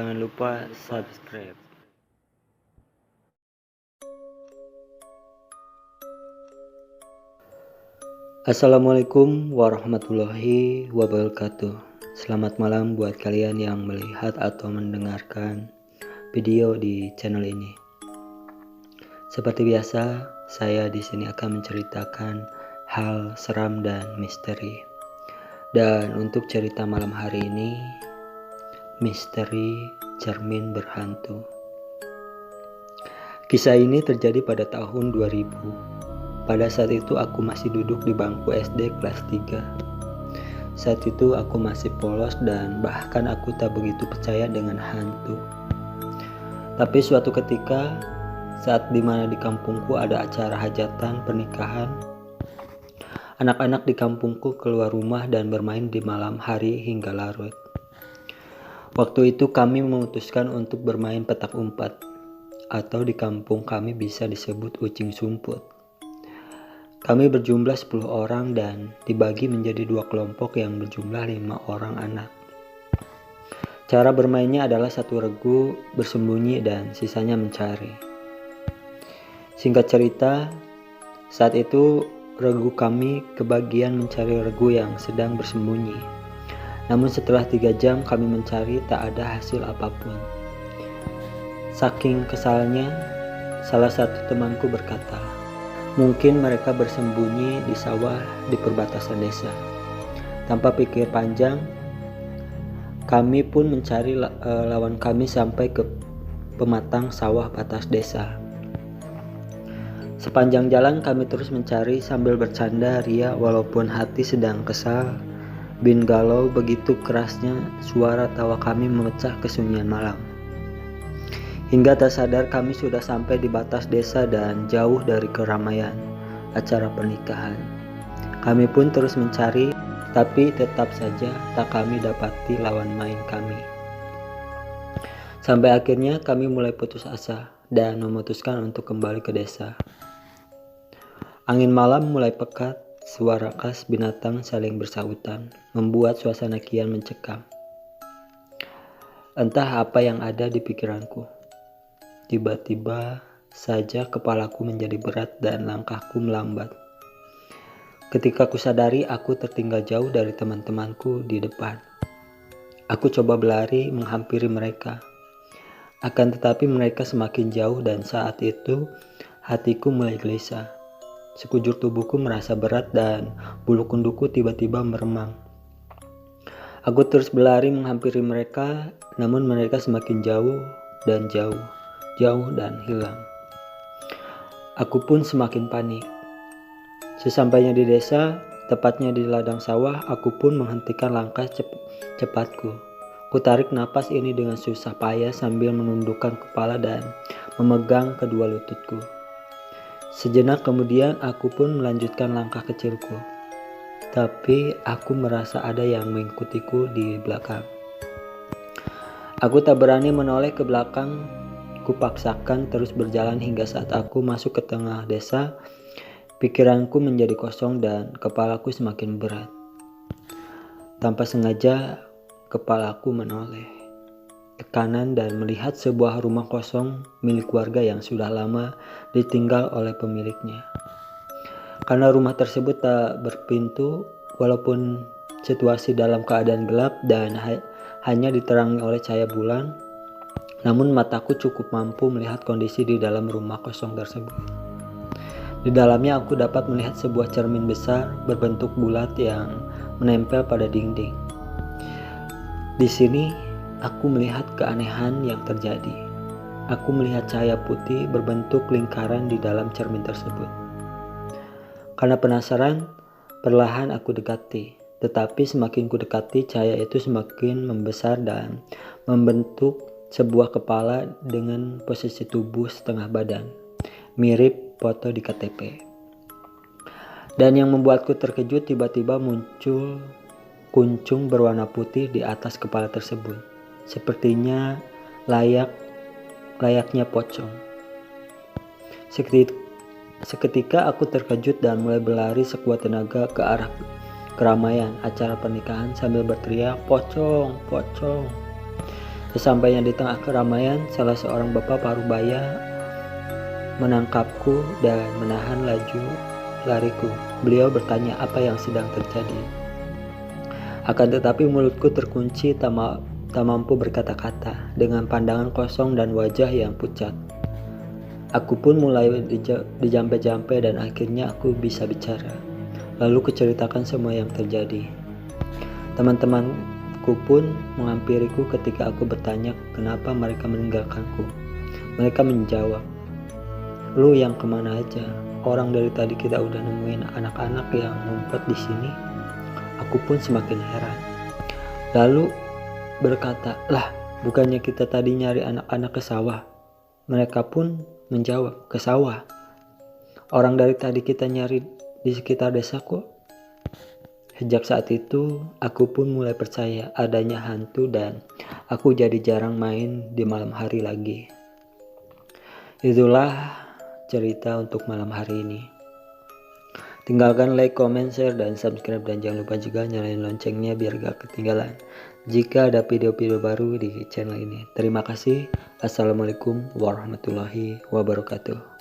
Jangan lupa subscribe. Assalamualaikum warahmatullahi wabarakatuh. Selamat malam buat kalian yang melihat atau mendengarkan video di channel ini. Seperti biasa, saya di sini akan menceritakan hal seram dan misteri. Dan untuk cerita malam hari ini, misteri cermin berhantu. Kisah ini terjadi pada tahun 2000. Pada saat itu aku masih duduk di bangku SD kelas 3. Saat itu aku masih polos dan bahkan aku tak begitu percaya dengan hantu. Tapi suatu ketika, saat dimana di kampungku ada acara hajatan pernikahan, anak-anak di kampungku keluar rumah dan bermain di malam hari hingga larut. Waktu itu kami memutuskan untuk bermain petak umpet, atau di kampung kami bisa disebut ucing sumput. Kami berjumlah 10 orang dan dibagi menjadi 2 kelompok yang berjumlah 5 orang anak. Cara bermainnya adalah satu regu bersembunyi dan sisanya mencari. Singkat cerita, saat itu regu kami kebagian mencari regu yang sedang bersembunyi. Namun setelah 3 jam kami mencari tak ada hasil apapun. Saking kesalnya, salah satu temanku berkata, "Mungkin mereka bersembunyi di sawah di perbatasan desa." Tanpa pikir panjang, kami pun mencari lawan kami sampai ke pematang sawah batas desa. Sepanjang jalan kami terus mencari sambil bercanda ria walaupun hati sedang kesal. Bin galau begitu kerasnya suara tawa kami memecah kesunyian malam. Hingga tak sadar kami sudah sampai di batas desa dan jauh dari keramaian acara pernikahan. Kami pun terus mencari, tapi tetap saja tak kami dapati lawan main kami. Sampai akhirnya kami mulai putus asa dan memutuskan untuk kembali ke desa. Angin malam mulai pekat, suara khas binatang saling bersahutan, membuat suasana kian mencekam. Entah apa yang ada di pikiranku. Tiba-tiba saja kepalaku menjadi berat dan langkahku melambat. Ketika ku sadari aku tertinggal jauh dari teman-temanku di depan. Aku coba berlari menghampiri mereka. Akan tetapi mereka semakin jauh dan saat itu hatiku mulai gelisah. Sekujur tubuhku merasa berat dan bulu kunduku tiba-tiba meremang. Aku terus berlari menghampiri mereka, namun mereka semakin jauh dan jauh dan hilang. Aku pun semakin panik. Sesampainya di desa, tepatnya di ladang sawah, aku pun menghentikan langkah cepatku. Ku tarik napas ini dengan susah payah sambil menundukkan kepala dan memegang kedua lututku. Sejenak kemudian aku pun melanjutkan langkah kecilku. Tapi aku merasa ada yang mengikutiku di belakang. Aku tak berani menoleh ke belakang. Kupaksakan terus berjalan hingga saat aku masuk ke tengah desa, pikiranku menjadi kosong dan kepalaku semakin berat. Tanpa sengaja, kepalaku menoleh ke kanan dan melihat sebuah rumah kosong milik warga yang sudah lama ditinggal oleh pemiliknya. Karena rumah tersebut tak berpintu, walaupun situasi dalam keadaan gelap dan hanya diterangi oleh cahaya bulan, namun mataku cukup mampu melihat kondisi di dalam rumah kosong tersebut. Di dalamnya aku dapat melihat sebuah cermin besar berbentuk bulat yang menempel pada dinding. Di sini aku melihat keanehan yang terjadi. Aku melihat cahaya putih berbentuk lingkaran di dalam cermin tersebut. Karena penasaran, perlahan aku dekati. Tetapi semakin ku dekati, cahaya itu semakin membesar dan membentuk sebuah kepala dengan posisi tubuh setengah badan, mirip foto di KTP. Dan yang membuatku terkejut, tiba-tiba muncul kuncung berwarna putih di atas kepala tersebut. Sepertinya layaknya pocong. Seketika aku terkejut dan mulai berlari sekuat tenaga ke arah keramaian acara pernikahan sambil berteriak, "Pocong, pocong." Sesampainya di tengah keramaian, salah seorang bapak parubaya menangkapku dan menahan laju lariku. Beliau bertanya apa yang sedang terjadi. Akan tetapi mulutku terkunci, tak mampu berkata-kata. Dengan pandangan kosong dan wajah yang pucat, aku pun mulai dijampe-jampe dan akhirnya aku bisa bicara. Lalu kuceritakan semua yang terjadi. Teman-temanku pun menghampiriku ketika aku bertanya kenapa mereka meninggalkanku. Mereka menjawab, "Lu yang kemana aja? Orang dari tadi kita udah nemuin anak-anak yang ngumpet di sini." Aku pun semakin heran. Lalu berkata, "Lah, bukannya kita tadi nyari anak-anak ke sawah?" Mereka pun menjawab, "Ke sawah? Orang dari tadi kita nyari di sekitar desa kok." Sejak saat itu, aku pun mulai percaya adanya hantu dan aku jadi jarang main di malam hari lagi. Itulah cerita untuk malam hari ini. Tinggalkan like, comment, share, dan subscribe, dan jangan lupa juga nyalain loncengnya biar gak ketinggalan jika ada video-video baru di channel ini. Terima kasih. Assalamualaikum warahmatullahi wabarakatuh.